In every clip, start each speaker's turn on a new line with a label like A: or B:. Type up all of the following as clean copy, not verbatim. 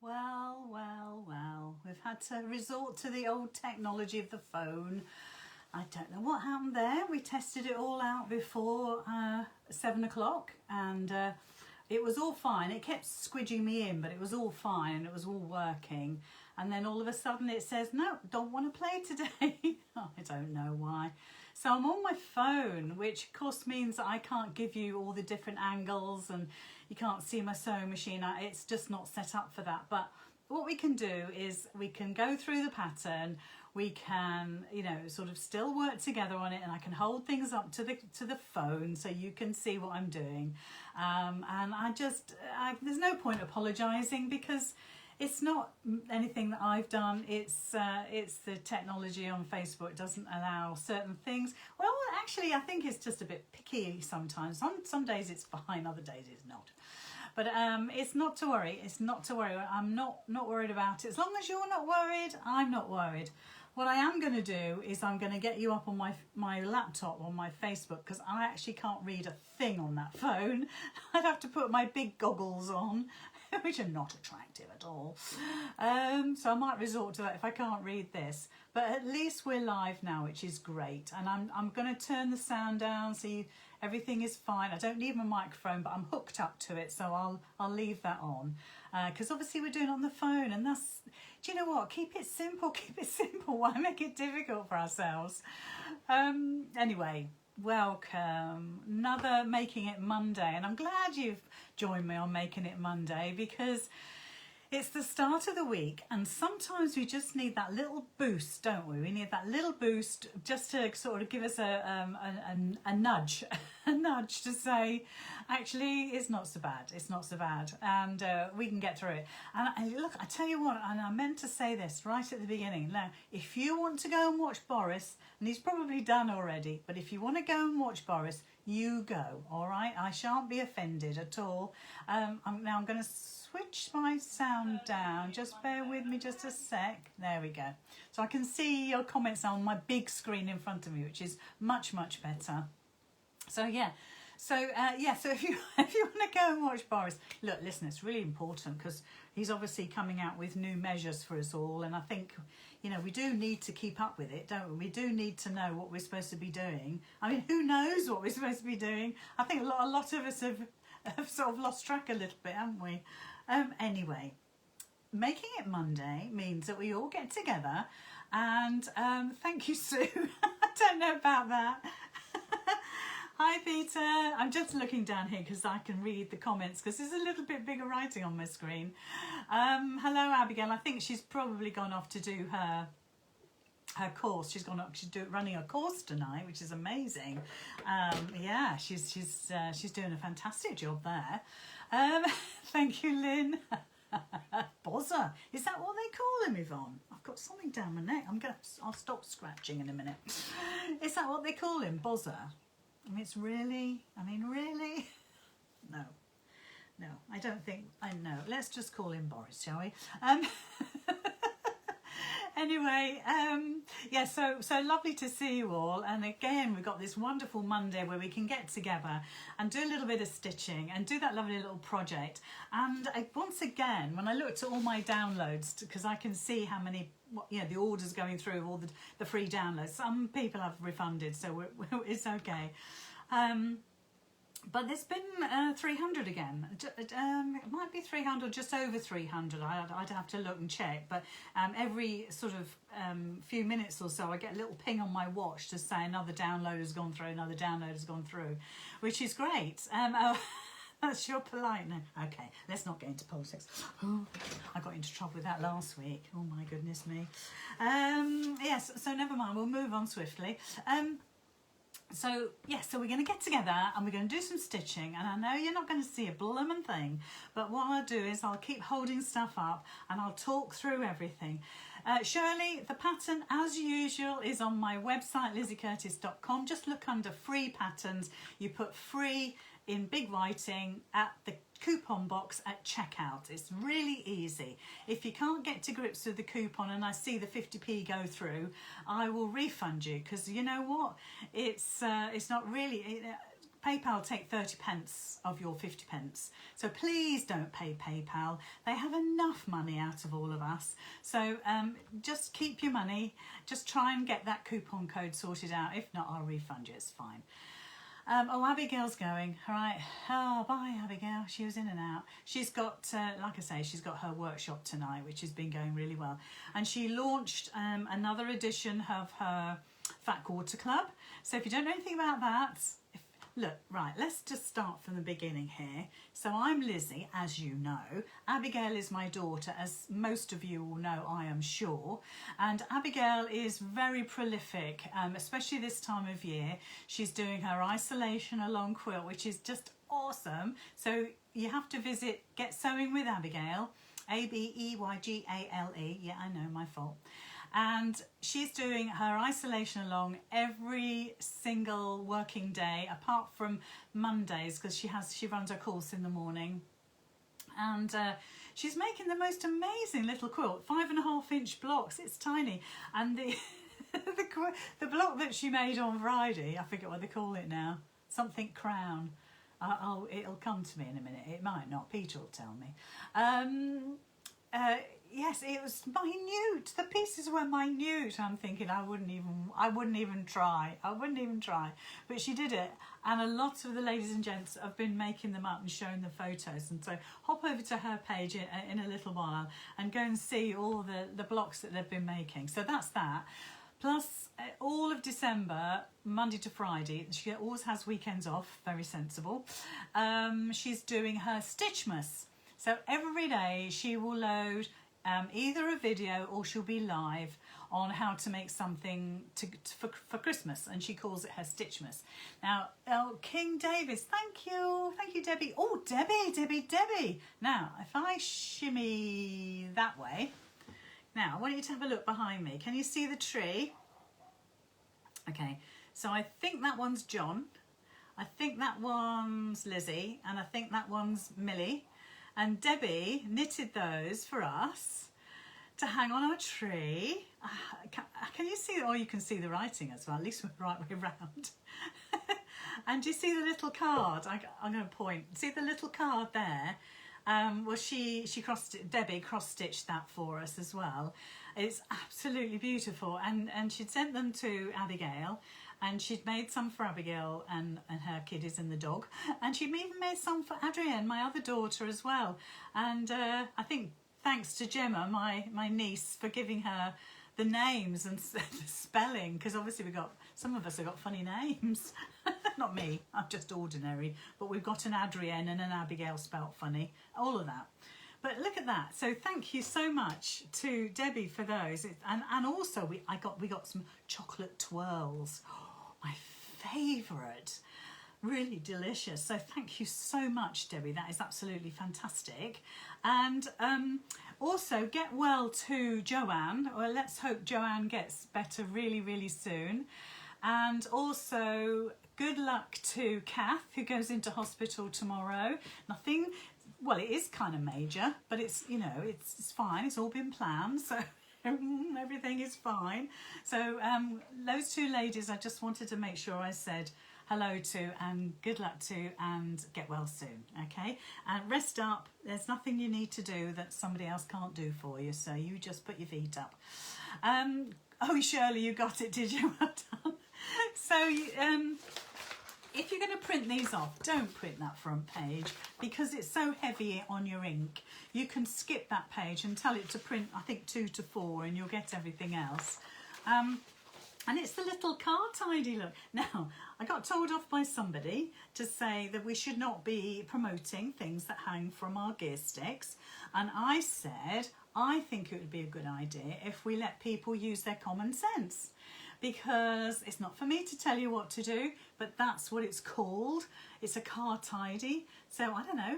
A: Well, we've had to resort to the old technology of the phone. I don't know what happened there. We tested it all out before 7 o'clock and it was all fine. It kept squidging me in, but it was all fine and it was all working. And then all of a sudden it says, no, don't want to play today. I don't know why. So I'm on my phone, which of course means that I can't give you all the different angles and you can't see my sewing machine. It's just not set up for that. But what we can do is we can go through the pattern, we can, sort of still work together on it, and I can hold things up to the phone so you can see what I'm doing. And there's no point apologising because it's not anything that I've done. It's the technology on Facebook doesn't allow certain things. Well, actually, I think it's just a bit picky sometimes. Some days it's fine, other days it's not. But it's not to worry. It's not to worry. I'm not worried about it. As long as you're not worried, I'm not worried. What I am going to do is I'm going to get you up on my laptop on my Facebook, because I actually can't read a thing on that phone. I'd have to put my big goggles on, which are not attractive at all. So I might resort to that if I can't read this. But at least we're live now, which is great. And I'm going to turn the sound down so everything is fine. I don't need my microphone, but I'm hooked up to it, so I'll leave that on. Because obviously we're doing it on the phone, and that's, do you know what? Keep it simple, Why make it difficult for ourselves? Anyway, welcome. Another Making It Monday, and I'm glad you've joined me on Making It Monday, because it's the start of the week, and sometimes we just need that little boost, don't we? We need that little boost just to sort of give us a nudge, a nudge to say, actually, it's not so bad. It's not so bad, and we can get through it. And look, I tell you what, and I meant to say this right at the beginning. Now, if you want to go and watch Boris, and he's probably done already, but if you want to go and watch Boris, you go. All right, I shan't be offended at all. I'm going to switch my sound down. Just bear with me just a sec. There we go. So I can see your comments on my big screen in front of me, which is much better. So yeah. So if you want to go and watch Boris, look, listen, it's really important because he's obviously coming out with new measures for us all, and I think, we do need to keep up with it, don't we? We do need to know what we're supposed to be doing. I mean, who knows what we're supposed to be doing? I think a lot of us have sort of lost track a little bit, haven't we? Anyway, Making It Monday means that we all get together, and thank you, Sue. I don't know about that. Hi, Peter. I'm just looking down here because I can read the comments because there's a little bit bigger writing on my screen. Hello, Abigail. I think she's probably gone off to do her course. She's gone up. She's running a course tonight, which is amazing. Yeah, she's doing a fantastic job there. Thank you, Lynn. Bozza, is that what they call him, Yvonne? I've got something down my neck. I'll stop scratching in a minute. Is that what they call him, Bozza? Really? No, I don't think, I know. Let's just call him Boris, shall we? Anyway, yeah, so lovely to see you all. And again, we've got this wonderful Monday where we can get together and do a little bit of stitching and do that lovely little project. And once again, when I looked at all my downloads, because I can see how many, the orders going through, all the free downloads. Some people have refunded, so it's okay. But there's been 300 again. It might be 300, just over 300. I'd have to look and check. But every sort of few minutes or so, I get a little ping on my watch to say another download has gone through, which is great. That's your politeness. Okay, let's not get into politics. Oh, I got into trouble with that last week. Oh my goodness me. Yes, so never mind. We'll move on swiftly. So we're going to get together and we're going to do some stitching, and I know you're not going to see a blooming thing, but what I'll do is I'll keep holding stuff up and I'll talk through everything. Shirley, the pattern as usual is on my website, lizzycurtis.com. Just look under free patterns. You put free in big writing at the coupon box at checkout. It's really easy. If you can't get to grips with the coupon and I see the 50p go through, I will refund you, because you know what, it's not really, PayPal take 30 pence of your 50 pence. So please don't pay PayPal. They have enough money out of all of us. So just keep your money. Just try and get that coupon code sorted out. If not, I'll refund you. It's fine. Oh, Abigail's going. All right. Oh, bye, Abigail. She was in and out. She's got, like I say, she's got her workshop tonight, which has been going really well. And she launched another edition of her Fat Quarter Club. So if you don't know anything about that, look, right, let's just start from the beginning here. So I'm Lizzy, as you know. Abigail is my daughter, as most of you will know, I am sure. And Abigail is very prolific, especially this time of year. She's doing her Isolation Along quilt, which is just awesome. So you have to visit Get Sewing with Abigail, Abeygale. Yeah, I know, my fault. And she's doing her Isolation Along every single working day, apart from Mondays, because she runs her course in the morning. And she's making the most amazing little quilt, 5.5-inch blocks. It's tiny, and the the block that she made on Friday, I forget what they call it now, something crown. It'll come to me in a minute. It might not. Peter will tell me. Yes, it was minute. The pieces were minute. I'm thinking I wouldn't even try. But she did it, and a lot of the ladies and gents have been making them up and showing the photos. And so hop over to her page in a little while and go and see all the blocks that they've been making. So that's that. Plus, all of December, Monday to Friday, she always has weekends off. Very sensible. She's doing her Stitchmas. So every day she will load either a video or she'll be live on how to make something for Christmas, and she calls it her Stitchmas. Now, King Davis, thank you, Debbie. Oh, Debbie. Now, if I shimmy that way, now I want you to have a look behind me. Can you see the tree? Okay, so I think that one's John, I think that one's Lizzy, and I think that one's Millie. And Debbie knitted those for us to hang on our tree. Can you see, or you can see the writing as well, at least we're the right way round. And do you see the little card? I'm going to point. See the little card there? Well, Debbie cross-stitched that for us as well. It's absolutely beautiful. And she'd sent them to Abigail, and she'd made some for Abigail and her kiddies and the dog. And she'd even made some for Adrienne, my other daughter, as well. And I think thanks to Gemma, my niece, for giving her the names and the spelling, because obviously some of us have got funny names. Not me, I'm just ordinary. But we've got an Adrienne and an Abigail spelt funny, all of that. But look at that. So thank you so much to Debbie for those. And also we got some chocolate twirls. Oh, my favourite. Really delicious. So thank you so much, Debbie. That is absolutely fantastic. And also get well to Joanne. Well, let's hope Joanne gets better really, really soon. And also good luck to Kath, who goes into hospital tomorrow. Nothing, well, it is kind of major, but it's, you know, it's fine. It's all been planned, so everything is fine. So those two ladies, I just wanted to make sure I said hello to and good luck to, and get well soon, okay? And rest up. There's nothing you need to do that somebody else can't do for you, so you just put your feet up. Oh, Shirley, you got it, did you? Well done. So if you're going to print these off, don't print that front page because it's so heavy on your ink. You can skip that page and tell it to print, I think, 2 to 4, and you'll get everything else. And it's the little card tidy look. Now, I got told off by somebody to say that we should not be promoting things that hang from our gear sticks. And I said, I think it would be a good idea if we let people use their common sense. Because it's not for me to tell you what to do, but that's what it's called. It's a card tidy. So, I don't know,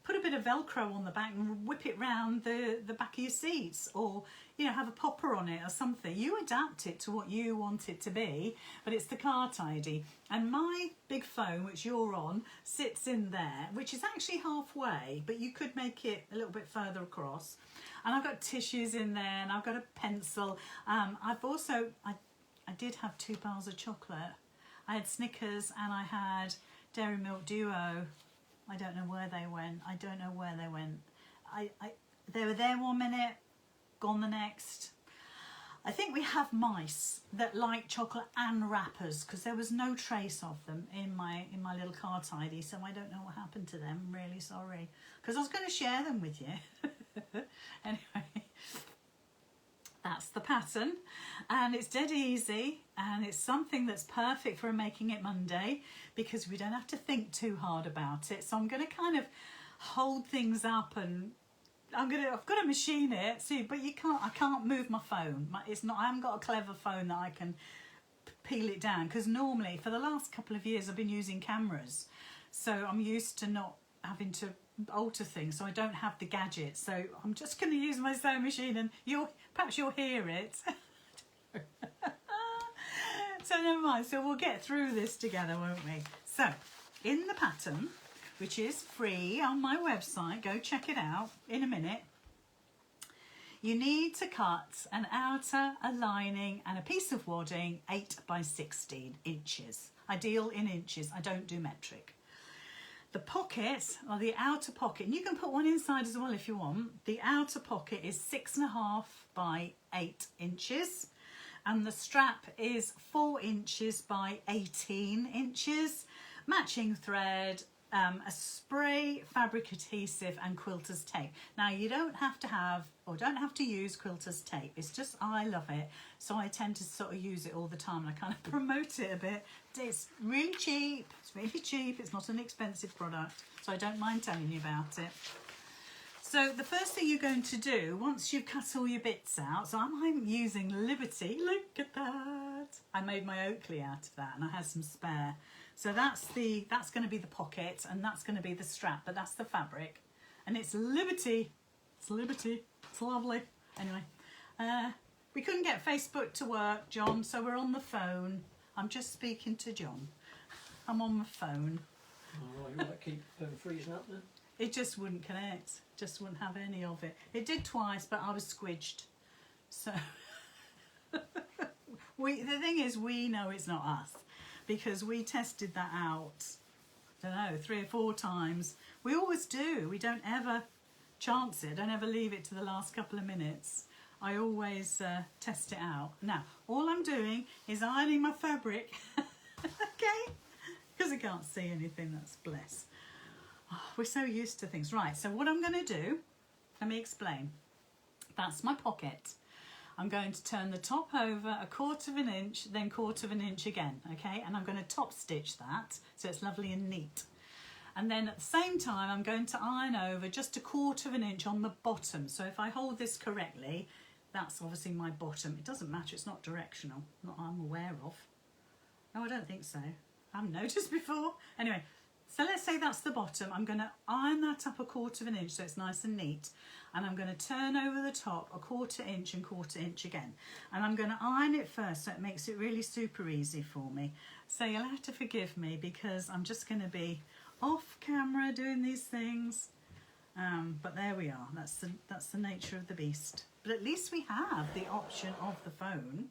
A: put a bit of Velcro on the back and whip it round the back of your seats, or, you know, have a popper on it or something. You adapt it to what you want it to be, but it's the card tidy. And my big phone, which you're on, sits in there, which is actually halfway, but you could make it a little bit further across. And I've got tissues in there, and I've got a pencil. I've also, I did have 2 bars of chocolate. I had Snickers and I had Dairy Milk Duo. I don't know where they went. I don't know where they went. They were there 1 minute, gone the next. I think we have mice that like chocolate and wrappers because there was no trace of them in my little car tidy, so I don't know what happened to them. I'm really sorry because I was going to share them with you. Anyway, that's the pattern, and it's dead easy, and it's something that's perfect for Making It Monday because we don't have to think too hard about it. So I'm going to kind of hold things up, and I've got to machine it. See, but I can't move my phone. I haven't got a clever phone that I can peel it down because normally for the last couple of years I've been using cameras, so I'm used to not having to alter things, so I don't have the gadgets. So I'm just going to use my sewing machine, and perhaps you'll hear it. So never mind. So we'll get through this together, won't we? So in the pattern, which is free on my website, go check it out in a minute, you need to cut an outer, a lining and a piece of wadding 8 by 16 inches. I deal in inches, I don't do metric. The pocket, or the outer pocket, and you can put one inside as well if you want, the outer pocket is 6.5 by 8 inches, and the strap is 4 inches by 18 inches, matching thread, a spray fabric adhesive and quilter's tape. Now you don't have to use quilter's tape, it's just I love it, so I tend to sort of use it all the time, and I kind of promote it a bit. It's really cheap, it's not an expensive product, so I don't mind telling you about it. So the first thing you're going to do, once you've cut all your bits out, so I'm using Liberty, look at that, I made my Oakley out of that, and I had some spare. So that's going to be the pocket, and that's going to be the strap, but that's the fabric, and it's Liberty. It's Liberty. It's lovely. Anyway, we couldn't get Facebook to work, John, so we're on the phone. I'm just speaking to John. I'm on the phone.
B: Oh, you might keep freezing up then?
A: It just wouldn't connect. Just wouldn't have any of it. It did twice, but I was squidged. So the thing is, we know it's not us, because we tested that out, I don't know, 3 or 4 times. We always do. We don't ever chance it. Don't ever leave it to the last couple of minutes. I always test it out. Now, all I'm doing is ironing my fabric, okay? Because I can't see anything, that's bless. Oh, we're so used to things. Right, so what I'm going to do, let me explain. That's my pocket. I'm going to turn the top over 1/4 inch, then 1/4 inch again, okay? And I'm going to top stitch that so it's lovely and neat. And then at the same time, I'm going to iron over just 1/4 inch on the bottom. So if I hold this correctly, that's obviously my bottom. It doesn't matter, it's not directional, not I'm aware of. No, I don't think so. I haven't noticed before. Anyway, so let's say that's the bottom. I'm going to iron that up 1/4 inch so it's nice and neat. And I'm going to turn over the top 1/4 inch and 1/4 inch again. And I'm going to iron it first so it makes it really super easy for me. So you'll have to forgive me because I'm just going to be off camera doing these things. But there we are. That's the nature of the beast. But at least we have the option of the phone,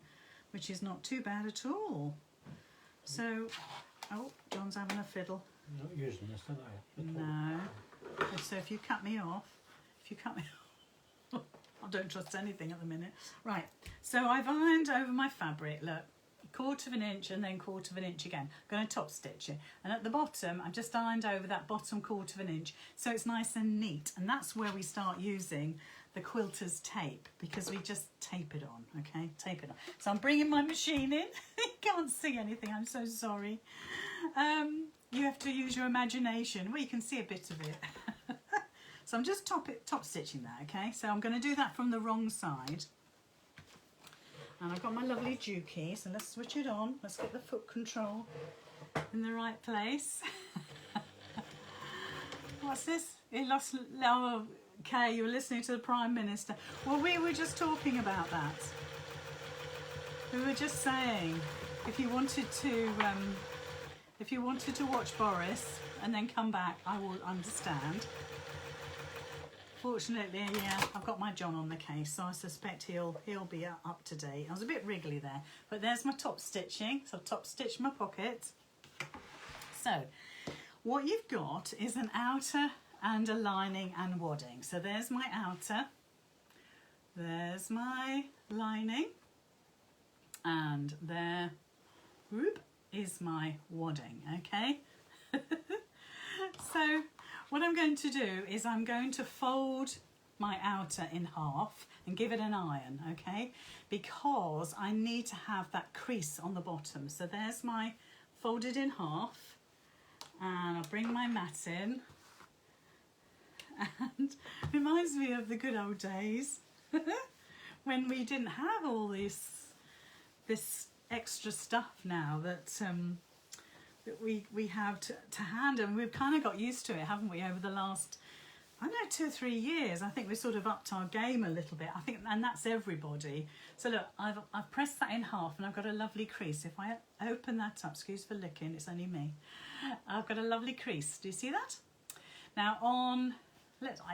A: which is not too bad at all. So, oh, John's having a fiddle.
B: I'm not using this, am I?
A: No. So if you cut me off, I don't trust anything at the minute. Right, so I've ironed over my fabric, look, 1/4 inch and then 1/4 inch again. I'm going to top stitch it. And at the bottom, I've just ironed over that bottom 1/4 inch so it's nice and neat. And that's where we start using the quilter's tape, because we just tape it on, okay? Tape it on. So I'm bringing my machine in. You can't see anything, I'm so sorry. You have to use your imagination. Well, you can see a bit of it. So I'm just top stitching that, okay? So I'm going to do that from the wrong side. And I've got my lovely dookie, so let's switch it on. Let's get the foot control in the right place. What's this? Oh, okay, you were listening to the Prime Minister. Well, we were just talking about that. We were just saying, if you wanted to watch Boris and then come back, I will understand. Fortunately, yeah, I've got my John on the case, so I suspect he'll be up to date. I was a bit wriggly there, but there's my top stitching. So I've top stitched my pocket. So what you've got is an outer and a lining and wadding. So there's my outer, there's my lining, and there, whoop, is my wadding, okay? So what I'm going to do is I'm going to fold my outer in half and give it an iron, okay? Because I need to have that crease on the bottom. So there's my folded in half, and I'll bring my mat in, and it reminds me of the good old days when we didn't have all this extra stuff now that we have to hand, and we've kind of got used to it, haven't we, over the last, I don't know, 2 or 3 years. I think we've sort of upped our game a little bit, I think, and that's everybody. So look, I've pressed that in half and I've got a lovely crease. If I open that up, excuse for licking, it's only me, I've got a lovely crease. Do you see that? Now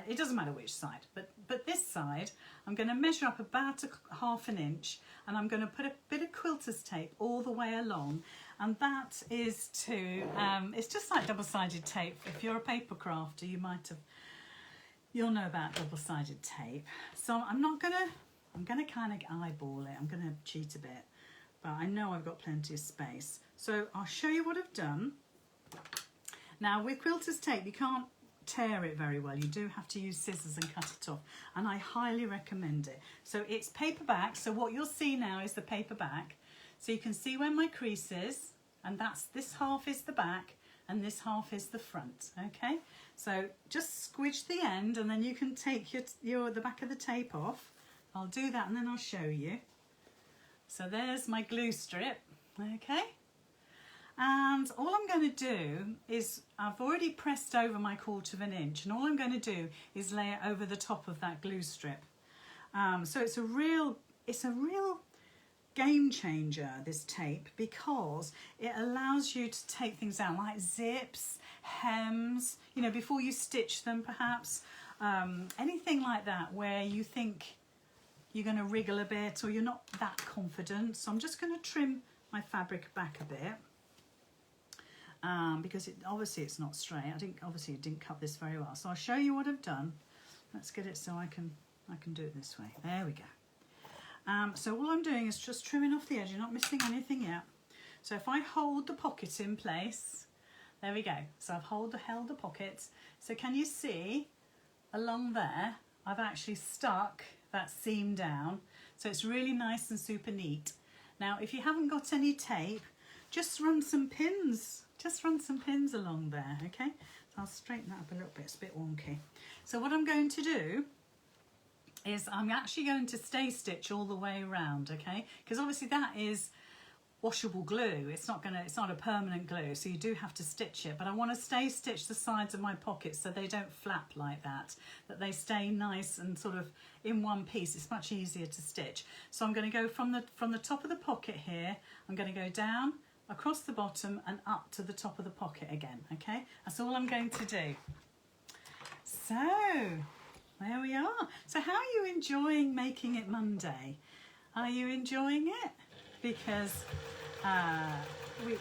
A: it doesn't matter which side, but this side, I'm going to measure up about half an inch, and I'm going to put a bit of quilter's tape all the way along, and that is to, it's just like double-sided tape. If you're a paper crafter, you'll know about double-sided tape. So I'm going to kind of eyeball it. I'm going to cheat a bit, but I know I've got plenty of space. So I'll show you what I've done. Now with quilter's tape, you can't tear it very well. You do have to use scissors and cut it off, and I highly recommend it. So it's paper back, so what you'll see now is the paper back. So you can see where my crease is, and this half is the back and this half is the front, okay? So just squidge the end, and then you can take the back of the tape off. I'll do that and then I'll show you. So there's my glue strip, okay? And all I'm going to do is, I've already pressed over my 1/4 inch, and all I'm going to do is lay it over the top of that glue strip. So it's a real game changer, this tape, because it allows you to take things out like zips, hems, you know, before you stitch them perhaps, anything like that where you think you're going to wriggle a bit or you're not that confident. So I'm just going to trim my fabric back a bit. Because obviously it's not straight. Obviously it didn't cut this very well. So I'll show you what I've done. Let's get it so I can do it this way. There we go. So all I'm doing is just trimming off the edge. You're not missing anything yet. So if I hold the pocket in place, there we go. So I've held the pocket. So can you see along there, I've actually stuck that seam down. So it's really nice and super neat. Now if you haven't got any tape, just run some pins. Just run some pins along there, okay? So I'll straighten that up a little bit, it's a bit wonky. So what I'm going to do is I'm actually going to stay stitch all the way around, okay? Because obviously that is washable glue. It's not a permanent glue, so you do have to stitch it. But I want to stay stitch the sides of my pockets so they don't flap like that they stay nice and sort of in one piece. It's much easier to stitch. So I'm going to go from the top of the pocket here. I'm going to go down, across the bottom and up to the top of the pocket again, okay? That's all I'm going to do. So, there we are. So how are you enjoying making it Monday? Are you enjoying it? Because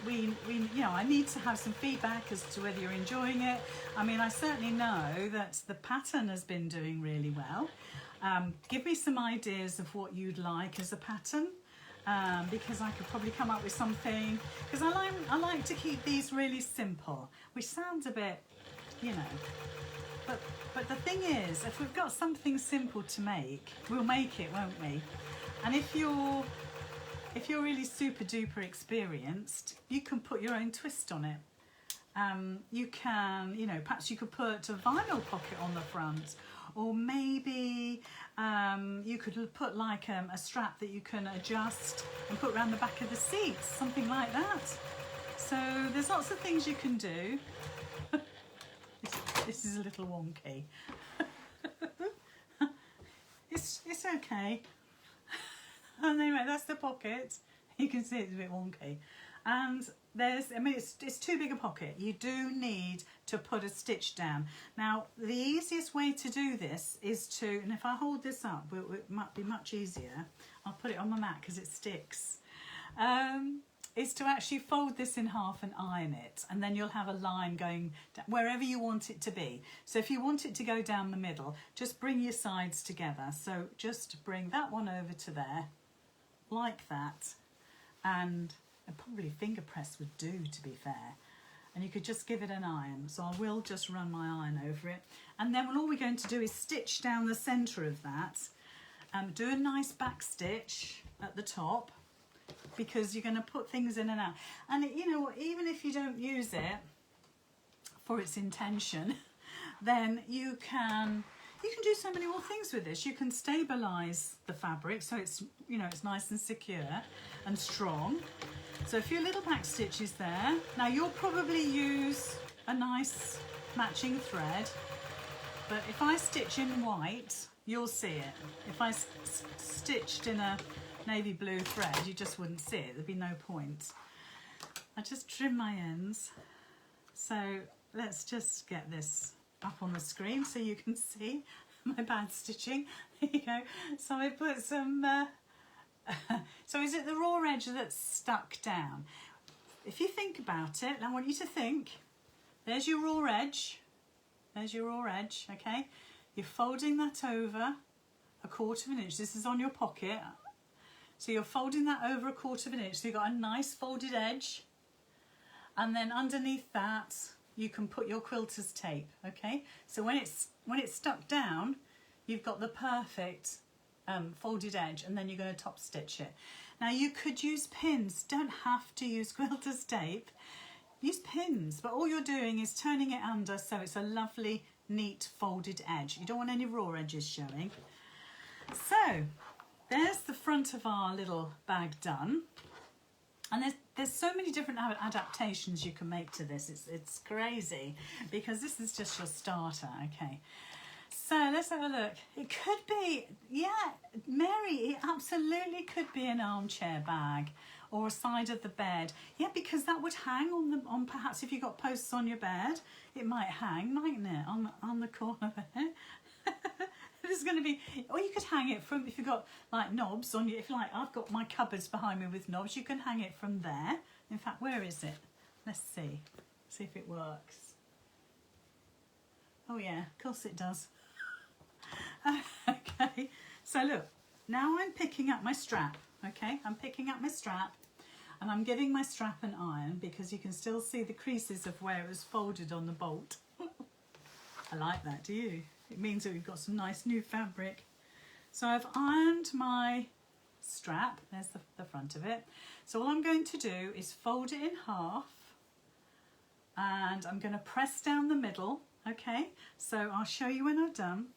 A: we you know, I need to have some feedback as to whether you're enjoying it. I mean, I certainly know that the pattern has been doing really well. Give me some ideas of what you'd like as a pattern. Because I could probably come up with something, because I like to keep these really simple, which sounds a bit, you know, but the thing is, if we've got something simple to make, we'll make it, won't we? And if you're really super duper experienced, you can put your own twist on it. You can, you know, perhaps you could put a vinyl pocket on the front, or maybe you could put like a strap that you can adjust and put around the back of the seats, something like that. So there's lots of things you can do. This is a little wonky. It's okay. And anyway, that's the pocket. You can see it's a bit wonky. And it's too big a pocket. You do need to put a stitch down. Now, the easiest way to do this is to, and if I hold this up, it might be much easier. I'll put it on my mat because it sticks. is to actually fold this in half and iron it, and then you'll have a line going wherever you want it to be. So if you want it to go down the middle, just bring your sides together. So just bring that one over to there, like that, and probably finger press would do, to be fair. And you could just give it an iron. So I will just run my iron over it. And then all we're going to do is stitch down the centre of that. Do a nice back stitch at the top, because you're going to put things in and out. And you know, even if you don't use it for its intention, then you can do so many more things with this. You can stabilise the fabric so it's, you know, it's nice and secure and strong. So a few little back stitches there. Now you'll probably use a nice matching thread, but if I stitch in white, you'll see it. If I stitched in a navy blue thread, you just wouldn't see it. There'd be no point. I just trim my ends. So let's just get this up on the screen so you can see my bad stitching. There you go. So I put some so is it the raw edge that's stuck down? If you think about it, I want you to think, there's your raw edge, okay? You're folding that over 1/4 of an inch. This is on your pocket. So you're folding that over 1/4 of an inch. So you've got a nice folded edge. And then underneath that, you can put your quilter's tape, okay? So when it's stuck down, you've got the perfect folded edge, and then you're going to top stitch it. Now you could use pins. Don't have to use quilter's tape. Use pins, but all you're doing is turning it under so it's a lovely, neat folded edge. You don't want any raw edges showing. So there's the front of our little bag done. And there's so many different adaptations you can make to this. It's crazy, because this is just your starter, okay? So let's have a look. It could be, yeah, Mary, it absolutely could be an armchair bag or a side of the bed. Yeah, because that would hang on perhaps if you got posts on your bed, it might hang, mightn't it, on the corner there. There's going to be, or you could hang it from, if you've got like knobs on you, if like I've got my cupboards behind me with knobs, you can hang it from there. In fact, where is it? Let's see if it works. Oh yeah, of course it does. Okay, so look, now I'm picking up my strap, okay? I'm picking up my strap, and I'm giving my strap an iron, because you can still see the creases of where it was folded on the bolt. I like that, do you? It means that we've got some nice new fabric. So I've ironed my strap, there's the front of it. So all I'm going to do is fold it in half, and I'm going to press down the middle, okay? So I'll show you when I've done.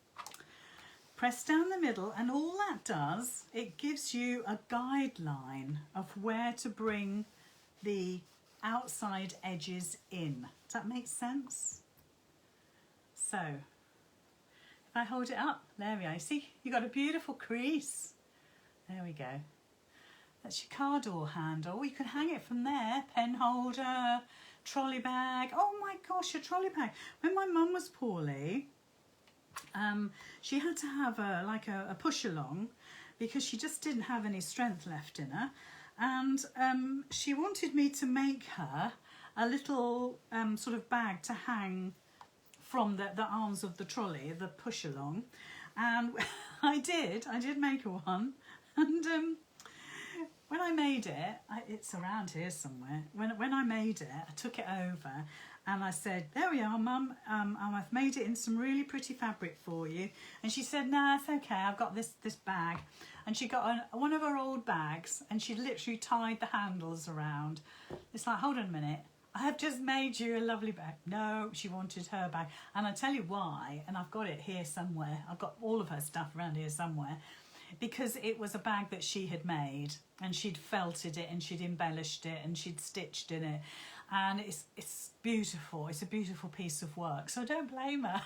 A: Press down the middle, and all that does, it gives you a guideline of where to bring the outside edges in. Does that make sense? So if I hold it up, there we are. You see, you've got a beautiful crease. There we go. That's your car door handle. You can hang it from there. Pen holder, trolley bag. Oh my gosh, a trolley bag. When my mum was poorly, she had to have a push along, because she just didn't have any strength left in her, and she wanted me to make her a little sort of bag to hang from the arms of the trolley, the push along, and I did make her one, and when I made it, it's around here somewhere. When I made it, I took it over and I said, there we are, Mum, I've made it in some really pretty fabric for you. And she said, no, it's okay, I've got this bag. And she got one of her old bags, and she literally tied the handles around. It's like, hold on a minute, I have just made you a lovely bag. No, she wanted her bag. And I tell you why, and I've got it here somewhere. I've got all of her stuff around here somewhere. Because it was a bag that she had made, and she'd felted it, and she'd embellished it, and she'd stitched in it. And it's beautiful. It's a beautiful piece of work. So don't blame her.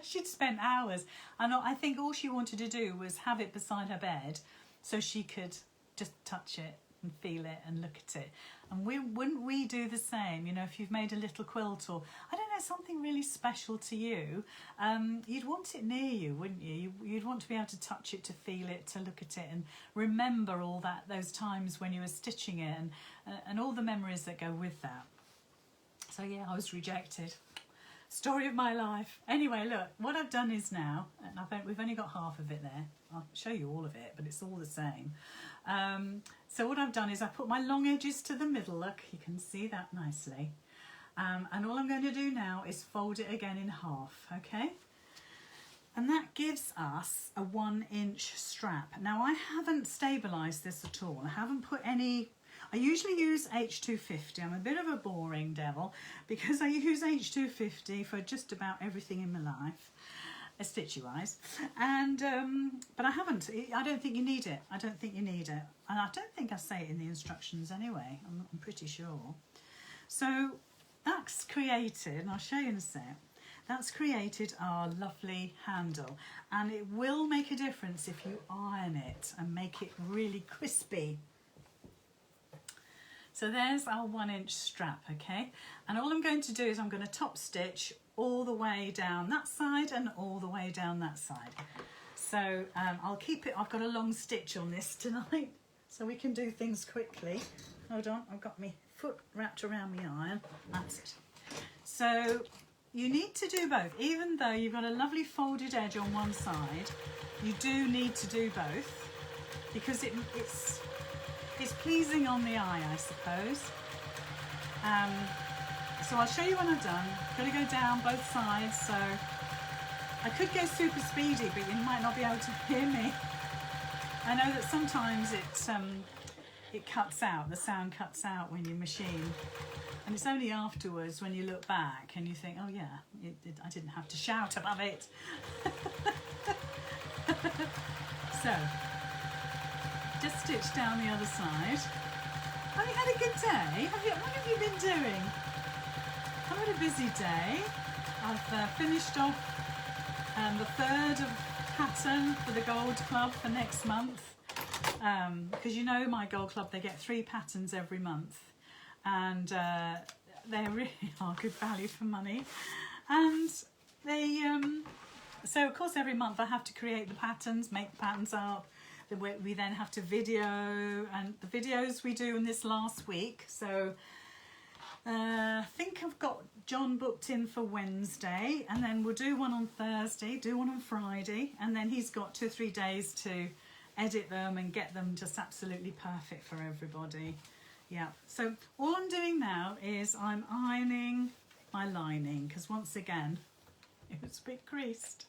A: She'd spent hours. And I think all she wanted to do was have it beside her bed so she could just touch it and feel it and look at it. And wouldn't we do the same? You know, if you've made a little quilt, or I don't know, it's something really special to you, you'd want it near you, wouldn't you? You'd want to be able to touch it, to feel it, to look at it, and remember all that, those times when you were stitching it, and all the memories that go with that. So yeah, I was rejected. Story of my life. Anyway, look, what I've done is now, and we've only got half of it there. I'll show you all of it, but it's all the same. So what I've done is I put my long edges to the middle. Look, you can see that nicely. And all I'm going to do now is fold it again in half, okay? And that gives us a 1-inch strap. Now, I haven't stabilised this at all. I haven't put any... I usually use H250. I'm a bit of a boring devil because I use H250 for just about everything in my life, stitchy-wise. And but I haven't. I don't think you need it. I don't think you need it. And I don't think I say it in the instructions anyway. I'm pretty sure. So that's created, and I'll show you in a sec. That's created our lovely handle, and it will make a difference if you iron it and make it really crispy. So there's our 1-inch strap, okay? And all I'm going to do is I'm going to top stitch all the way down that side and all the way down that side. So I'll keep it, I've got a long stitch on this tonight, so we can do things quickly. Hold on, I've got my foot wrapped around my iron. That's it. So you need to do both. Even though you've got a lovely folded edge on one side, you do need to do both because it's pleasing on the eye, I suppose. So I'll show you what I've done. I'm going to go down both sides, so I could go super speedy, but you might not be able to hear me. I know that sometimes it cuts out, the sound cuts out when you machine, and it's only afterwards when you look back and you think, oh yeah, I didn't have to shout above it. So just stitch down the other side. Have you had a good day? What have you been doing? I've had a busy day. I've finished off the third of pattern for the Gold Club for next month. Because you know my Gold Club, they get 3 patterns every month. And they really are good value for money. And they, so of course every month I have to create the patterns, make the patterns up. We then have to video, and the videos we do in this last week. So I think I've got John booked in for Wednesday, and then we'll do one on Thursday, do one on Friday, and then he's got 2 or 3 days to edit them and get them just absolutely perfect for everybody. Yeah, so all I'm doing now is I'm ironing my lining, because once again it was a bit creased.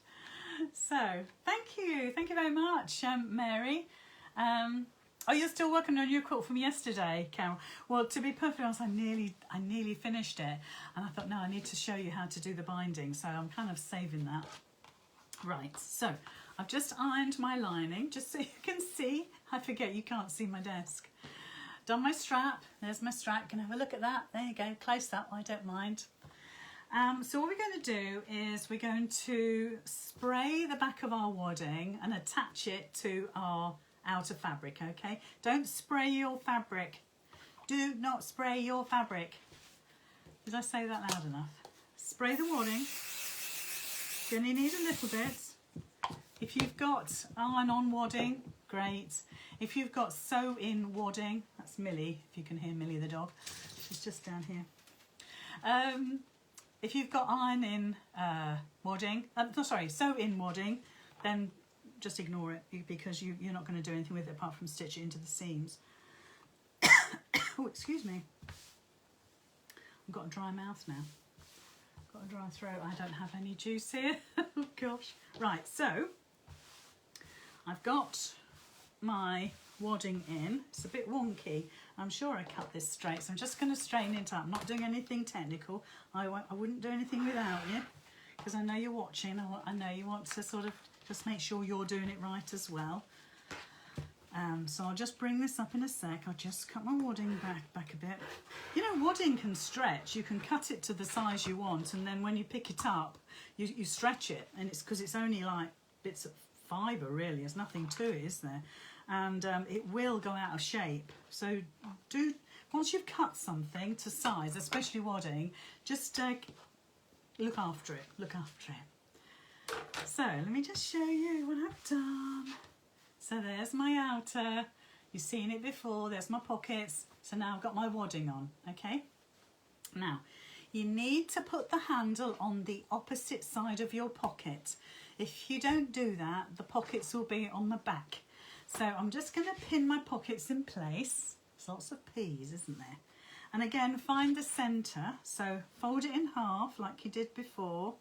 A: So thank you very much, Mary. Oh, you're still working on your quilt from yesterday, Carol? Well, to be perfectly honest, I nearly finished it, and I thought, no, I need to show you how to do the binding, so I'm kind of saving that. Right, so I've just ironed my lining, just so you can see. I forget you can't see my desk. Done my strap. There's my strap. Can have a look at that. There you go, close up. I don't mind. So what we're going to do is we're going to spray the back of our wadding and attach it to our outer fabric, okay? Don't spray your fabric. Do not spray your fabric. Did I say that loud enough? Spray the wadding. You only need a little bit. If you've got iron-on wadding, great. If you've got sew-in wadding, that's Millie, if you can hear Millie the dog. She's just down here. If you've got iron-in wadding, sew-in wadding, then just ignore it because you're not going to do anything with it apart from stitch it into the seams. Oh, excuse me. I've got a dry mouth now. I've got a dry throat. I don't have any juice here. Oh gosh. Right, so I've got my wadding in. It's a bit wonky. I'm sure I cut this straight, so I'm just going to straighten it up. I'm not doing anything technical. I wouldn't do anything without you, because I know you're watching. I know you want to sort of just make sure you're doing it right as well. So I'll just bring this up in a sec. I'll just cut my wadding back a bit. You know, wadding can stretch. You can cut it to the size you want, and then when you pick it up, you stretch it, and it's because it's only like bits of fibre, really. There's nothing to it, is there? And it will go out of shape. So once you've cut something to size, especially wadding, just look after it, look after it. So let me just show you what I've done. So there's my outer, you've seen it before, there's my pockets. So now I've got my wadding on, okay? Now, you need to put the handle on the opposite side of your pocket. If you don't do that, the pockets will be on the back. So I'm just going to pin my pockets in place. There's lots of P's, isn't there? And again, find the centre. So fold it in half like you did before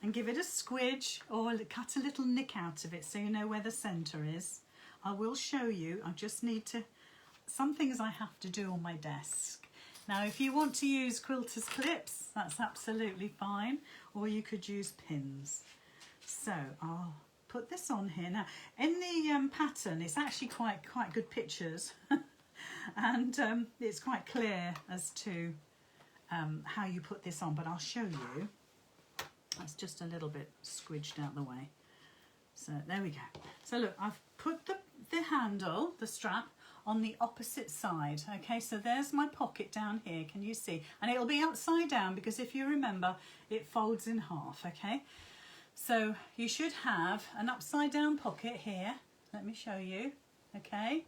A: and give it a squidge or cut a little nick out of it so you know where the centre is. I will show you. I just need to, some things I have to do on my desk. Now, if you want to use quilter's clips, that's absolutely fine, or you could use pins. So I'll put this on here. Now, in the pattern, it's actually quite good pictures, and it's quite clear as to how you put this on, but I'll show you. That's just a little bit squidged out the way. So there we go. So look, I've put the handle, the strap, on the opposite side. Okay, so there's my pocket down here, can you see? And it'll be upside down because if you remember, it folds in half, okay? So you should have an upside down pocket here. Let me show you, okay?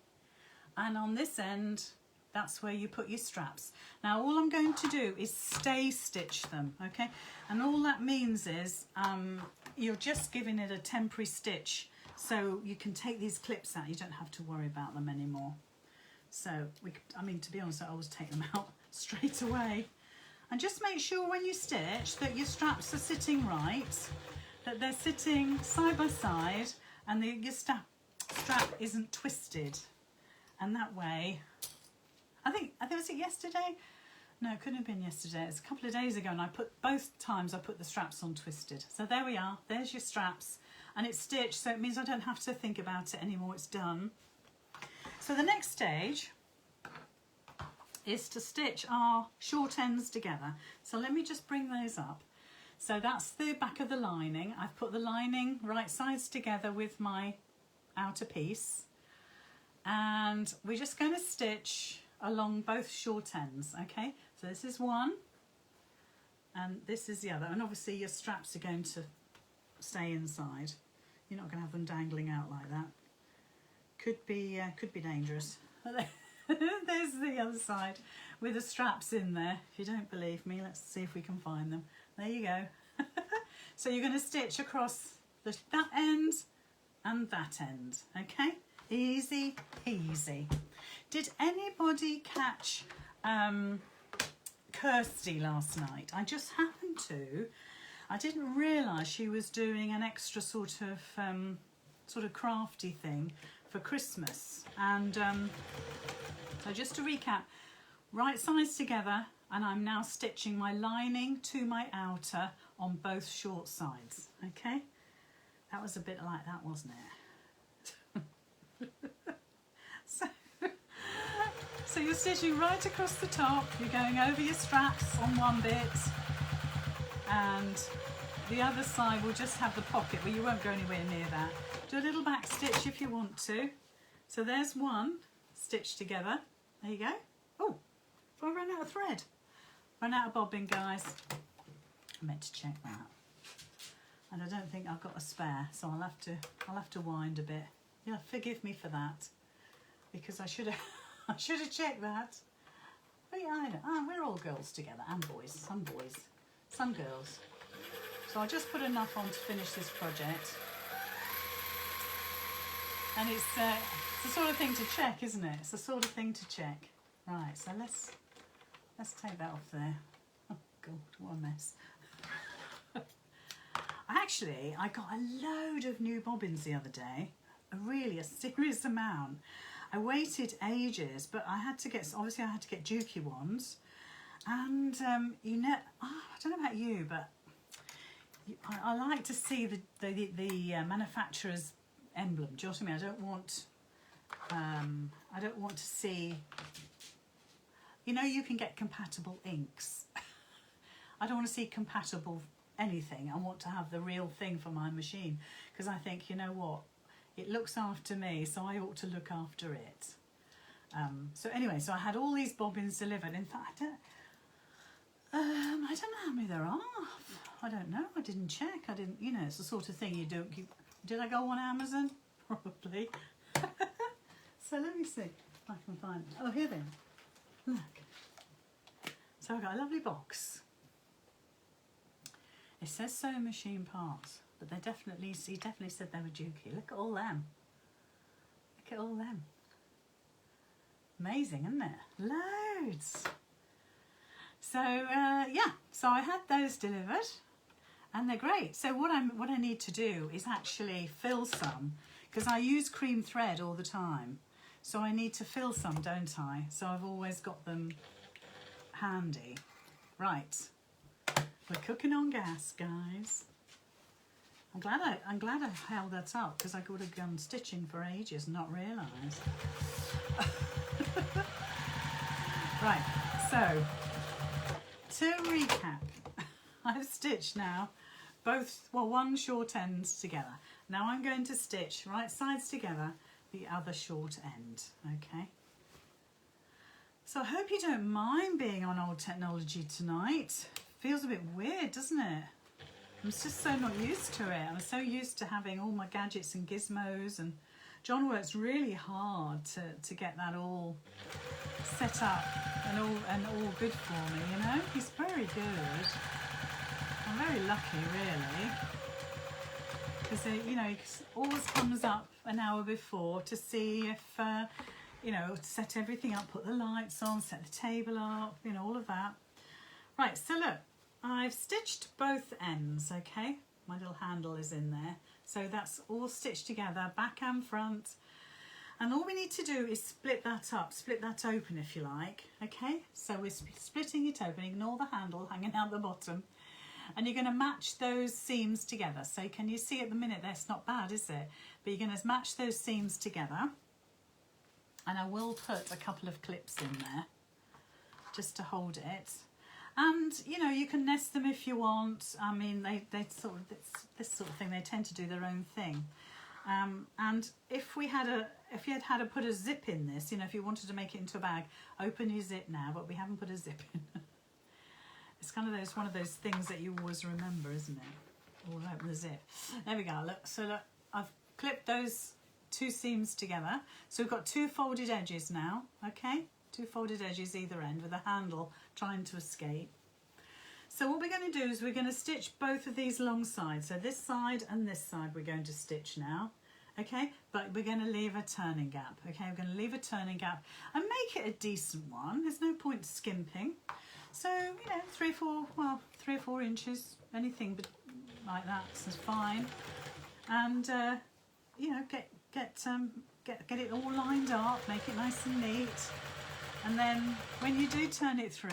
A: And on this end, that's where you put your straps. Now all I'm going to do is stay stitch them, okay? And all that means is you're just giving it a temporary stitch so you can take these clips out. You don't have to worry about them anymore. So, I mean, to be honest, I always take them out straight away. And just make sure when you stitch that your straps are sitting right, that they're sitting side by side, and your strap isn't twisted. And that way, I think was it yesterday? No, it couldn't have been yesterday. It's a couple of days ago, and both times I put the straps on twisted. So there we are. There's your straps, and it's stitched, so it means I don't have to think about it anymore. It's done. So the next stage is to stitch our short ends together. So let me just bring those up. So that's the back of the lining. I've put the lining right sides together with my outer piece, and we're just going to stitch along both short ends, okay? So this is one and this is the other, and obviously your straps are going to stay inside. You're not going to have them dangling out like that. Could be dangerous. There's the other side with the straps in there. If you don't believe me, let's see if we can find them. There you go. So you're going to stitch across that end and that end, okay? Easy peasy. Did anybody catch Kirsty last night? I just happened to. I didn't realise she was doing an extra sort of crafty thing for Christmas. And so just to recap, right sides together, and I'm now stitching my lining to my outer on both short sides, okay? That was a bit like that, wasn't it? So you're stitching right across the top, you're going over your straps on one bit, and the other side will just have the pocket, but you won't go anywhere near that. Do a little back stitch if you want to. So there's one stitched together. There you go. Oh, I ran out of thread. Ran out of bobbin, guys. I meant to check that. And I don't think I've got a spare, so I'll have to wind a bit. Yeah, forgive me for that, because I should have checked that. But yeah, I know. Oh, we're all girls together, and boys, some girls. So I'll just put enough on to finish this project. And it's the sort of thing to check, isn't it? It's the sort of thing to check. Right, so let's take that off there. Oh God, what a mess. I got a load of new bobbins the other day. A serious amount. I waited ages, but I had to get Dukey ones. And I don't know about you, but I like to see the manufacturer's emblem. Do you know what I mean? I don't want to see. You know, you can get compatible inks. I don't want to see compatible anything. I want to have the real thing for my machine, because I think, you know what, it looks after me, so I ought to look after it. So anyway, so I had all these bobbins delivered. In fact, I don't know how many there are. I don't know. I didn't check. I didn't, you know, it's the sort of thing you don't keep. Did I go on Amazon? Probably. So let me see if I can find. Oh, here they are. Look. So I've got a lovely box. It says sewing machine parts, but they definitely, he definitely said they were Dukey. Look at all them. Look at all them. Amazing, isn't it? Loads. So yeah, so I had those delivered, and they're great. So what I need to do is actually fill some, because I use cream thread all the time. So I need to fill some, don't I? So I've always got them handy. Right, we're cooking on gas, guys. I'm glad I held that up, because I could have gone stitching for ages and not realised. Right, so to recap, I've stitched now one short ends together. Now I'm going to stitch right sides together the other short end, okay? So I hope you don't mind being on old technology tonight. Feels a bit weird, doesn't it? I'm just so not used to it. I'm so used to having all my gadgets and gizmos, and John works really hard to get that all set up and all good for me, you know? He's very good. I'm very lucky, really. Because, you know, he always comes up an hour before to see if, you know, set everything up, put the lights on, set the table up, you know, all of that. Right, so look, I've stitched both ends, okay? My little handle is in there. So that's all stitched together, back and front. And all we need to do is split that up, split that open if you like, okay? So we're splitting it open, ignore the handle hanging out the bottom. And you're going to match those seams together. So can you see at the minute that's not bad, is it? But you're going to match those seams together. And I will put a couple of clips in there just to hold it. And, you know, you can nest them if you want. I mean, they sort of, this sort of thing, they tend to do their own thing. And if you had to put a zip in this, you know, if you wanted to make it into a bag, open your zip now, but we haven't put a zip in. It's kind of one of those things that you always remember, isn't it? All open the zip. There we go. Look, so look, I've clipped those two seams together. So we've got two folded edges now, okay? Two folded edges either end with a handle trying to escape. So what we're going to do is we're going to stitch both of these long sides. So this side and this side we're going to stitch now, okay? But we're going to leave a turning gap, okay? We're going to leave a turning gap and make it a decent one. There's no point skimping. So, you know, 3 or 4 inches, anything but like that is fine. And, you know, get it all lined up, make it nice and neat. And then when you do turn it through,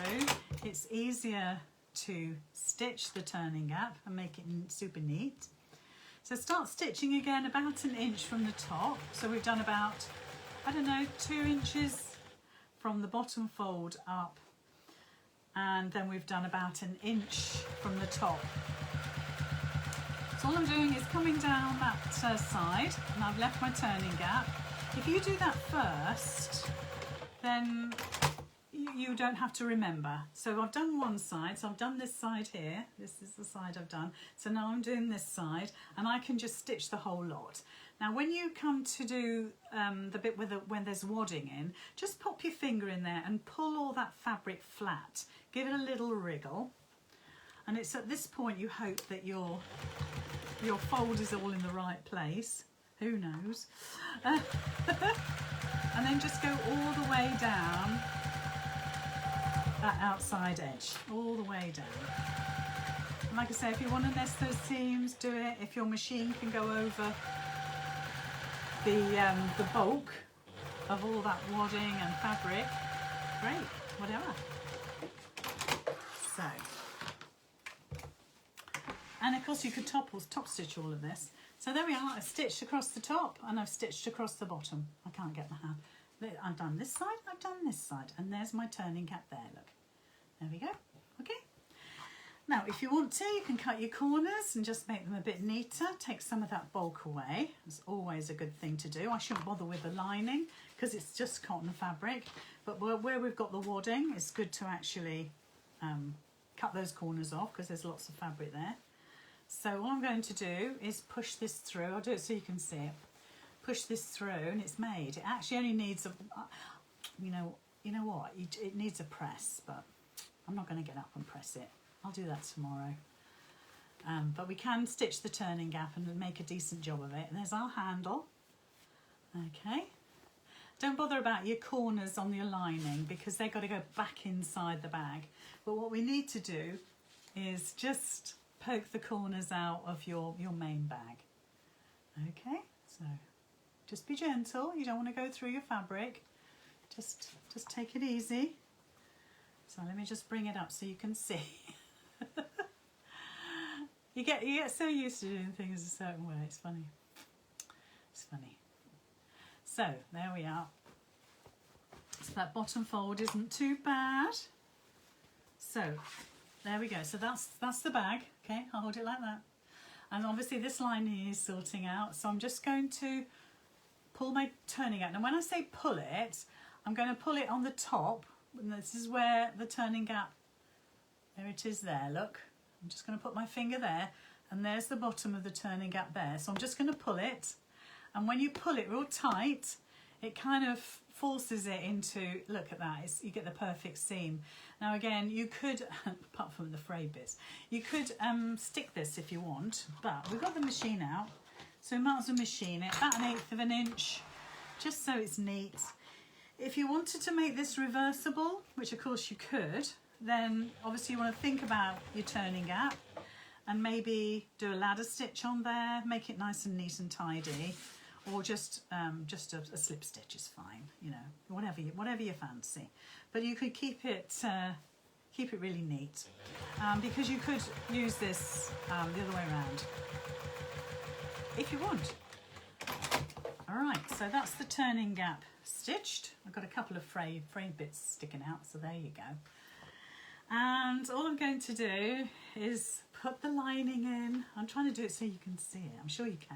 A: it's easier to stitch the turning gap and make it super neat. So start stitching again about 1 inch from the top. So we've done about, I don't know, 2 inches from the bottom fold up. And then we've done about 1 inch from the top. So all I'm doing is coming down that side, and I've left my turning gap. If you do that first, then you don't have to remember. So I've done one side, so I've done this side here. This is the side I've done. So now I'm doing this side, and I can just stitch the whole lot. Now when you come to do the bit when there's wadding in, just pop your finger in there and pull all that fabric flat. Give it a little wriggle. And it's at this point you hope that your fold is all in the right place. Who knows? And then just go all the way down that outside edge, all the way down. And like I say, if you want to nest those seams, do it. If your machine can go over the bulk of all that wadding and fabric, great, whatever. So, and of course you could top stitch all of this. So there we are, I've stitched across the top and I've stitched across the bottom. I can't get my hand. I've done this side, I've done this side, and there's my turning gap there, look. There we go, okay. Now, if you want to, you can cut your corners and just make them a bit neater. Take some of that bulk away. It's always a good thing to do. I shouldn't bother with the lining because it's just cotton fabric. But where we've got the wadding, it's good to actually cut those corners off because there's lots of fabric there. So all I'm going to do is push this through. I'll do it so you can see it. Push this through and it's made. It actually only needs a, you know what, it needs a press, but I'm not going to get up and press it. I'll do that tomorrow. But we can stitch the turning gap and make a decent job of it. And there's our handle. Okay. Don't bother about your corners on your lining because they've got to go back inside the bag. But what we need to do is just poke the corners out of your main bag. Okay, so just be gentle. You don't want to go through your fabric. Just take it easy. So let me just bring it up so you can see. You get so used to doing things a certain way. It's funny. It's funny. So there we are. So that bottom fold isn't too bad. So there we go. So that's the bag. Okay, I'll hold it like that. And obviously this lining is sorting out. So I'm just going to pull my turning out. Now when I say pull it, I'm going to pull it on the top. And this is where the turning gap, there it is there, look. I'm just going to put my finger there. And there's the bottom of the turning gap there. So I'm just going to pull it. And when you pull it real tight, it kind of forces it into, look at that, you get the perfect seam. Now again, you could, apart from the frayed bits, you could stick this if you want, but we've got the machine out, so we might as well machine it, about 1/8 of an inch, just so it's neat. If you wanted to make this reversible, which of course you could, then obviously you want to think about your turning gap and maybe do a ladder stitch on there, make it nice and neat and tidy. Or just a slip stitch is fine, you know, whatever you fancy. But you could keep it really neat because you could use this the other way around if you want. All right, so that's the turning gap stitched. I've got a couple of frayed bits sticking out, so there you go. And all I'm going to do is put the lining in. I'm trying to do it so you can see it. I'm sure you can.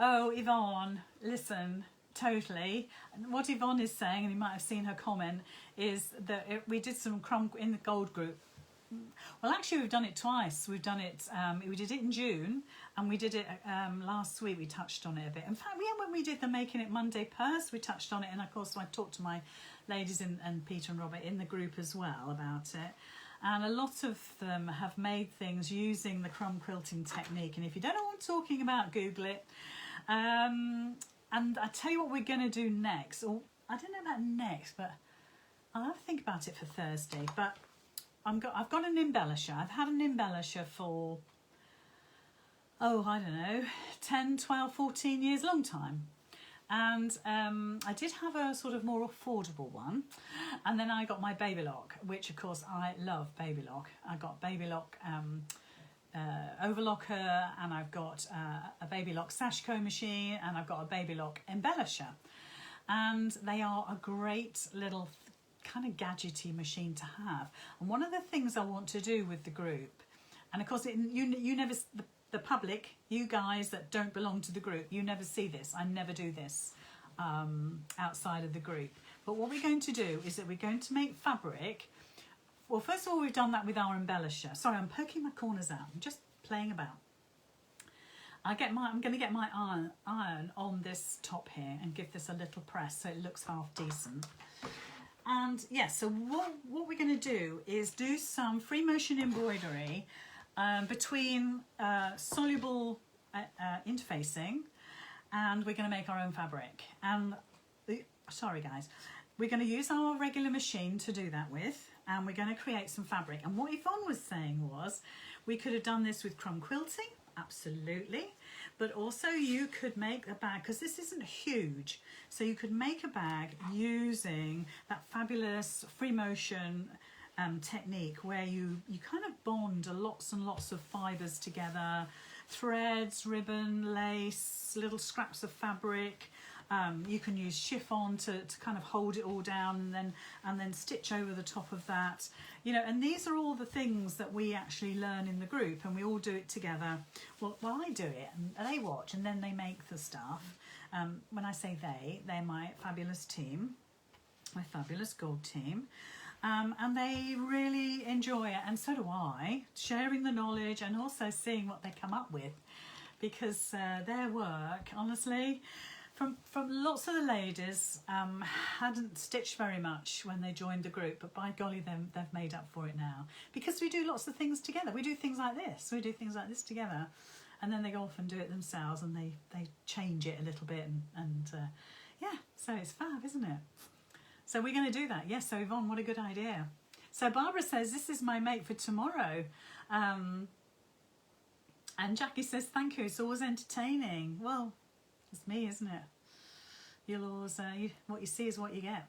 A: Oh, Yvonne, listen, totally. What Yvonne is saying, and you might have seen her comment, is that we did some crumb in the gold group. Well, actually, we've done it twice. We've done it, we did it in June, and we did it last week. We touched on it a bit. In fact, when we did the Making It Monday purse, we touched on it, and of course, I talked to my ladies and Peter and Robert in the group as well about it. And a lot of them have made things using the crumb quilting technique. And if you don't know what I'm talking about, Google it. And I tell you what we're going to do next. Or I don't know about next, but I'll have to think about it for Thursday. But I've got an embellisher. I've had an embellisher for, oh, I don't know, 10, 12, 14 years, long time. And I did have a sort of more affordable one, and then I got my Baby Lock, which of course I love Baby Lock. I got Baby Lock overlocker, and I've got a Baby Lock Sashco machine, and I've got a Baby Lock embellisher, and they are a great little kind of gadgety machine to have. And one of the things I want to do with the group, and of course you never, the public, you guys that don't belong to the group, you never see this. I never do this outside of the group. But what we're going to do is that we're going to make fabric. Well, first of all, we've done that with our embellisher. Sorry, I'm poking my corners out. I'm just playing about. I'm going to get my iron on this top here and give this a little press so it looks half decent. And yeah, so what we're going to do is do some free motion embroidery between soluble interfacing, and we're going to make our own fabric. And sorry guys, we're going to use our regular machine to do that with, and we're going to create some fabric. And what Yvonne was saying was we could have done this with crumb quilting, absolutely, but also you could make a bag, because this isn't huge, so you could make a bag using that fabulous free motion technique where you kind of bond lots and lots of fibres together, threads, ribbon, lace, little scraps of fabric. You can use chiffon to kind of hold it all down and then stitch over the top of that. You know, and these are all the things that we actually learn in the group, and we all do it together. Well, I do it and they watch, and then they make the stuff. When I say they're my fabulous team, my fabulous gold team. and they really enjoy it, and so do I, sharing the knowledge and also seeing what they come up with, because their work, honestly, from lots of the ladies hadn't stitched very much when they joined the group, but by golly, they've made up for it now, because we do lots of things together. We do things like this, together, and then they go off and do it themselves, and they change it a little bit, and yeah, so it's fab, isn't it? So we're going to do that. Yes, so Yvonne, what a good idea. So Barbara says, this is my mate for tomorrow. And Jackie says, thank you, it's always entertaining. Well, it's me, isn't it? You'll always, what you see is what you get.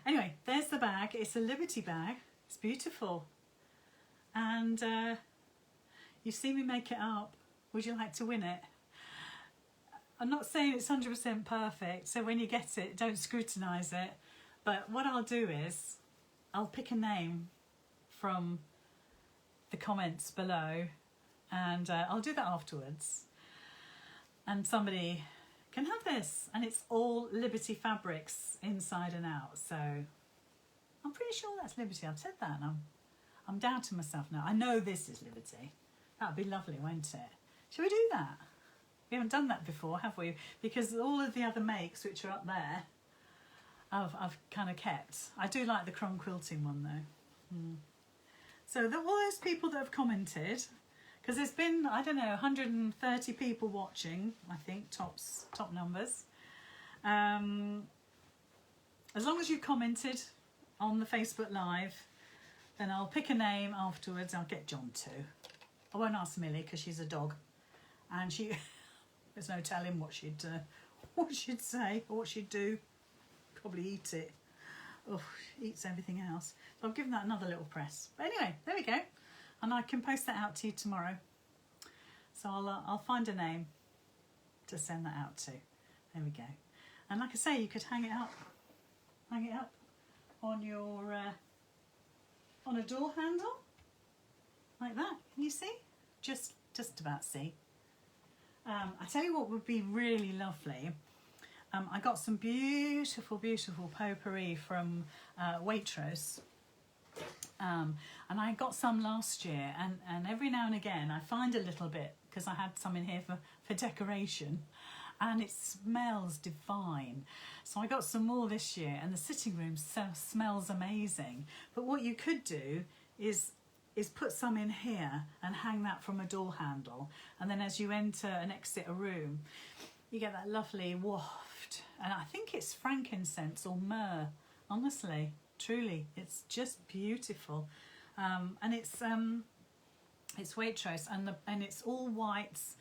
A: Anyway, there's the bag. It's a Liberty bag. It's beautiful. And you've seen me make it up. Would you like to win it? I'm not saying it's 100% perfect, so when you get it, don't scrutinise it. But what I'll do is, I'll pick a name from the comments below, and I'll do that afterwards. And somebody can have this, and it's all Liberty fabrics inside and out. So I'm pretty sure that's Liberty. I've said that, and I'm doubting myself now. I know this is Liberty. That'd be lovely, won't it? Shall we do that? We haven't done that before, have we? Because all of the other makes, which are up there, I've kind of kept. I do like the chrome quilting one though. So all those people that have commented, because there's been, I don't know, 130 people watching, I think, top numbers. As long as you commented on the Facebook Live, then I'll pick a name afterwards. I'll get John too. I won't ask Millie because she's a dog, and there's no telling what she'd say or what she'd do. Probably eat it. Oh, eats everything else. So I've given that another little press. But anyway, there we go. And I can post that out to you tomorrow. So I'll find a name to send that out to. There we go. And like I say, you could hang it up on your on a door handle like that. Can you see? Just about see. I tell you what would be really lovely. I got some beautiful potpourri from Waitrose, and I got some last year, and every now and again I find a little bit, because I had some in here for decoration, and it smells divine. So I got some more this year, and the sitting room smells amazing. But what you could do is put some in here and hang that from a door handle, and then as you enter and exit a room, you get that lovely waft, and I think it's frankincense or myrrh. Honestly, truly, it's just beautiful, and it's Waitrose, and it's all whites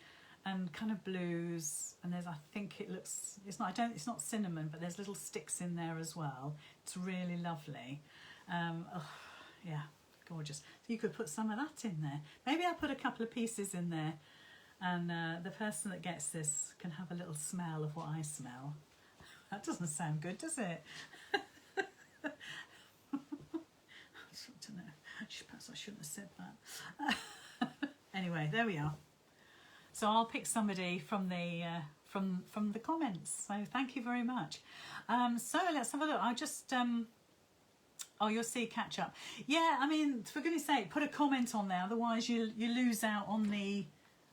A: and kind of blues, and there's, I think it looks, it's not cinnamon, but there's little sticks in there as well. It's really lovely. Oh, yeah, gorgeous. So you could put some of that in there. Maybe I'll put a couple of pieces in there. And the person that gets this can have a little smell of what I smell. That doesn't sound good, does it? I don't know. Perhaps I shouldn't have said that. Anyway, there we are. So I'll pick somebody from the from the comments. So thank you very much. So let's have a look. I'll just oh, you'll see catch up. Yeah, I mean, for goodness sake, put a comment on there. Otherwise, you lose out on the.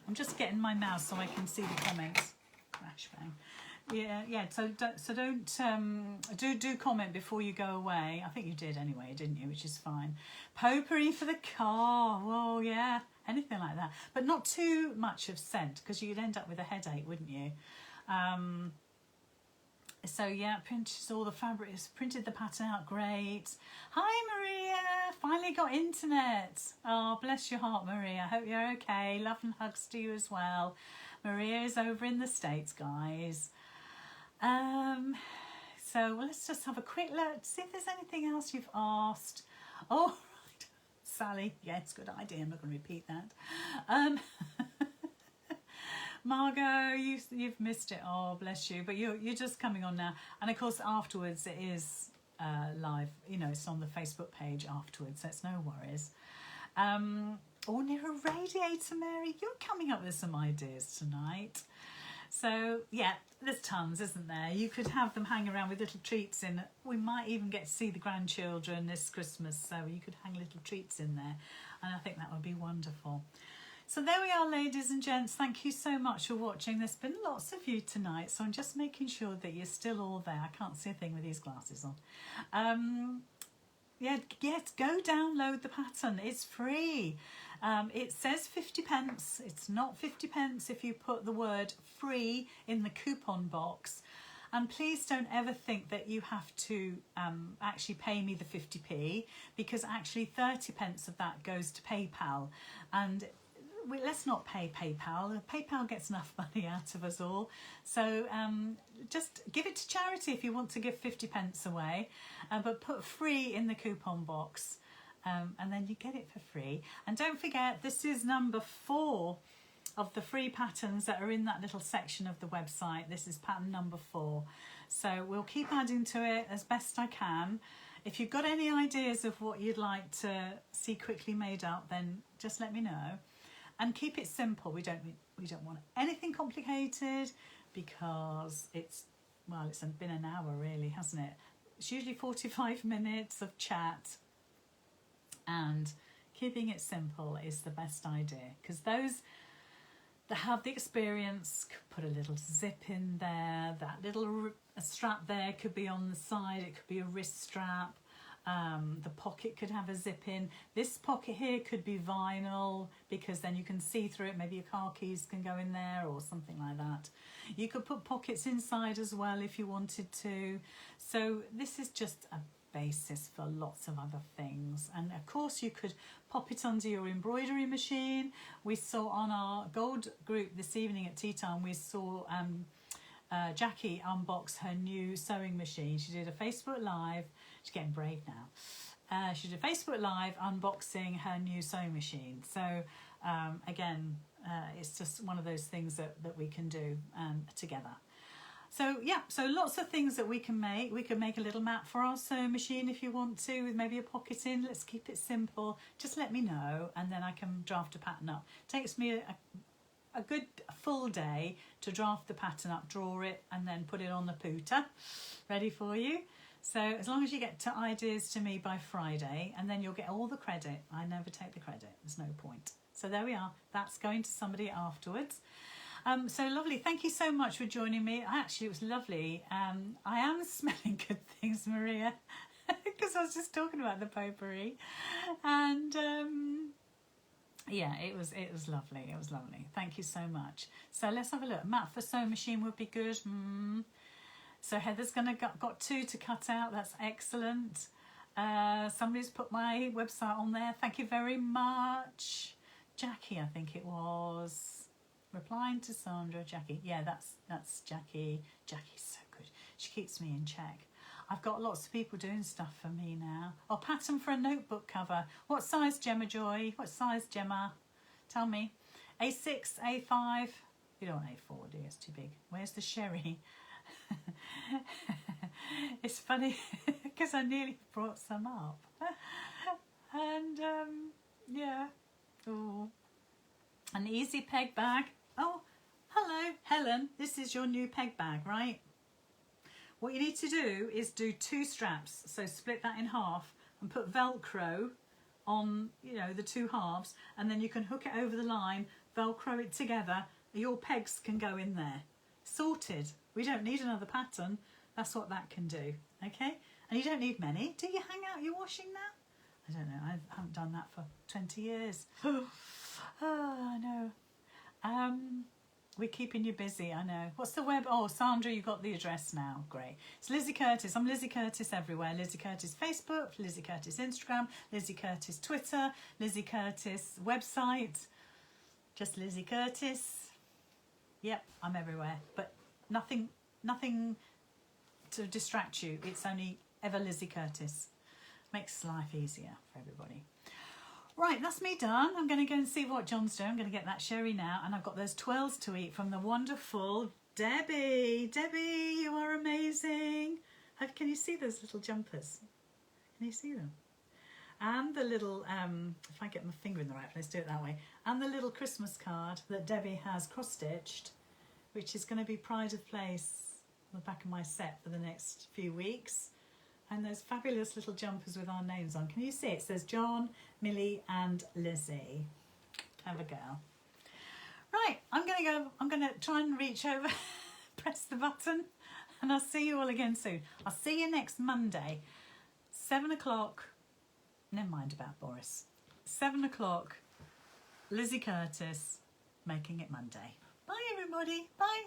A: I'm just getting my mouse so I can see the comments. Crash bang. Yeah. So don't do comment before you go away. I think you did anyway, didn't you? Which is fine. Potpourri for the car. Well, yeah, anything like that, but not too much of scent, because you'd end up with a headache, wouldn't you? So yeah, printed all the fabric. Printed the pattern out. Great. Hi Maria. Finally got internet. Oh, bless your heart, Maria. I hope you're okay. Love and hugs to you as well. Maria is over in the States, guys. So let's just have a quick look, see if there's anything else you've asked. Oh, right. Sally. Yes, good idea. I'm not going to repeat that. Margot, you've missed it. Oh, bless you. But you're just coming on now. And of course, afterwards it is live. You know, it's on the Facebook page afterwards, so it's no worries. Oh, near a radiator, Mary. You're coming up with some ideas tonight. So yeah, there's tons, isn't there? You could have them hang around with little treats in. We might even get to see the grandchildren this Christmas, so you could hang little treats in there, and I think that would be wonderful. So there we are, ladies and gents. Thank you so much for watching. There's been lots of you tonight, so I'm just making sure that you're still all there. I can't see a thing with these glasses on. Yeah, go download the pattern. It's free. It says 50 pence. It's not 50 pence if you put the word free in the coupon box. And please don't ever think that you have to actually pay me the 50p, because actually 30 pence of that goes to PayPal. And let's not pay PayPal. PayPal gets enough money out of us all. So just give it to charity if you want to give 50 pence away, but put free in the coupon box, and then you get it for free. And don't forget, this is number 4 of the free patterns that are in that little section of the website. This is pattern number 4. So we'll keep adding to it as best I can. If you've got any ideas of what you'd like to see quickly made up, then just let me know. And keep it simple. We don't want anything complicated, because it's been an hour really, hasn't it? It's usually 45 minutes of chat, and keeping it simple is the best idea, because those that have the experience could put a little zip in there. That little strap there could be on the side. It could be a wrist strap. The pocket could have a zip in. This pocket here could be vinyl, because then you can see through it. Maybe your car keys can go in there or something like that. You could put pockets inside as well if you wanted to. So this is just a basis for lots of other things. And of course you could pop it under your embroidery machine. We saw on our gold group this evening at tea time, we saw Jackie unbox her new sewing machine. She did a Facebook Live. She's getting brave now. She did a Facebook Live unboxing her new sewing machine. So again, it's just one of those things that we can do together. So yeah, so lots of things that we can make. We can make a little mat for our sewing machine if you want to, with maybe a pocket in. Let's keep it simple. Just let me know, and then I can draft a pattern up. Takes me a good full day to draft the pattern up, draw it, and then put it on the pooter ready for you. So as long as you get ideas to me by Friday, and then you'll get all the credit. I never take the credit, there's no point. So there we are, that's going to somebody afterwards. So lovely, thank you so much for joining me. Actually, it was lovely. I am smelling good things, Maria, because I was just talking about the potpourri. And yeah, it was lovely. It was lovely. Thank you so much. So let's have a look. Mat for sewing machine would be good. So Heather's got 2 to cut out. That's excellent. Somebody's put my website on there. Thank you very much. Jackie, I think it was. Replying to Sandra, Jackie. Yeah, that's Jackie. Jackie's so good. She keeps me in check. I've got lots of people doing stuff for me now. Oh, pattern for a notebook cover. What size, Gemma Joy? What size, Gemma? Tell me. A6, A5. You don't want A4, do you? It's too big. Where's the sherry? It's funny because I nearly brought some up. And yeah. Ooh. An easy peg bag. Oh, hello, Helen. This is your new peg bag, right? What you need to do is do 2 straps. So split that in half and put Velcro on, the 2 halves, and then you can hook it over the line, Velcro it together. Your pegs can go in there. Sorted. We don't need another pattern. That's what that can do. Okay? And you don't need many. Do you hang out your washing now? I don't know. I haven't done that for 20 years. Oh, I know. We're keeping you busy, I know. What's the web? Oh, Sandra, you got the address now. Great. It's Lizzy Curtis. I'm Lizzy Curtis everywhere. Lizzy Curtis Facebook, Lizzy Curtis Instagram, Lizzy Curtis Twitter, Lizzy Curtis website. Just Lizzy Curtis. Yep, I'm everywhere. But nothing to distract you. It's only ever Lizzy Curtis. Makes life easier for everybody. Right, that's me done. I'm going to go and see what John's doing. I'm going to get that sherry now. And I've got those twirls to eat from the wonderful Debbie. Debbie, you are amazing. Can you see those little jumpers? Can you see them? And the little, if I get my finger in the right place, do it that way. And the little Christmas card that Debbie has cross-stitched. which is going to be pride of place on the back of my set for the next few weeks. And those fabulous little jumpers with our names on. Can you see it? It says John, Millie and Lizzie. Have a girl. Right, I'm going to go. I'm going to try and reach over, press the button, and I'll see you all again soon. I'll see you next Monday, 7 o'clock. Never mind about Boris. 7 o'clock, Lizzy Curtis, Making It Monday. Bye, everybody. Bye.